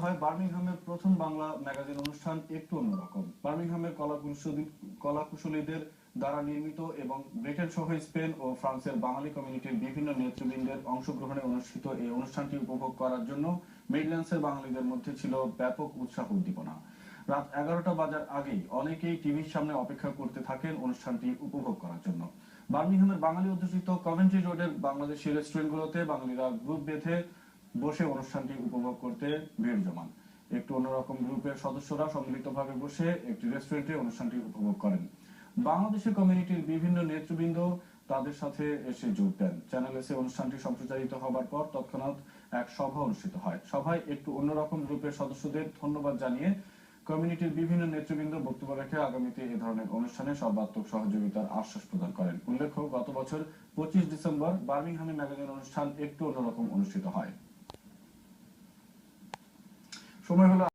হয় বার্মিংহামের প্রথম বাংলা ম্যাগাজিন অনুষ্ঠান একটু অন্যরকম। বার্মিংহামের কলা কুশলীদের দ্বারা নির্মিত এবং ব্রিটেন সহ স্পেন ও ফ্রান্সের বাঙালি কমিউনিটির বিভিন্ন নেতৃবৃন্দের অংশগ্রহণে অনুষ্ঠিত এই অনুষ্ঠানটি উপভোগ করার জন্য মিডল্যান্ডসের বাঙালিদের মধ্যে ছিল ব্যাপক উৎসাহ উদ্দীপনা। রাত 11টা বাজার আগেই অনেকেই টিভির সামনে অপেক্ষা করতে থাকেন অনুষ্ঠানটি উপভোগ করার জন্য। বার্মিংহামের বাঙালি অধ্যুষিত কভেন্ট্রি রোডের বাংলাদেশি রেস্টুরেন্টগুলোতে বাঙালিরা গ্রুপ বেঁধে বসে অনুষ্ঠানটি উপভোগ করতে ভিড় জমান। একটু অন্যরকম গ্রুপের সদস্যরা সম্মিলিতভাবে বসে একটি রেস্টুরেন্টে অনুষ্ঠানটি উপভোগ করেন। বাংলাদেশের কমিউনিটির বিভিন্ন নেতৃবৃন্দ তাদের সাথে এসে যোগ দেন। চ্যানেল এসে অনুষ্ঠানটি সম্প্রচারিত হবার পর তৎক্ষণাৎ এক সভা অনুষ্ঠিত হয়। সভায় একটু অন্যরকম গ্রুপের সদস্যদের ধন্যবাদ জানিয়ে কমিউনিটির বিভিন্ন নেতৃবৃন্দ বক্তব্য রেখে আগামীতে এ ধরনের অনুষ্ঠানে সর্বাত্মক সহযোগিতার আশ্বাস প্রদান করেন। উল্লেখ্য, গত বছর 25 ডিসেম্বর বার্মিংহামে ম্যাগাজিন অনুষ্ঠান একটু অন্যরকম অনুষ্ঠিত হয়। সময় হলো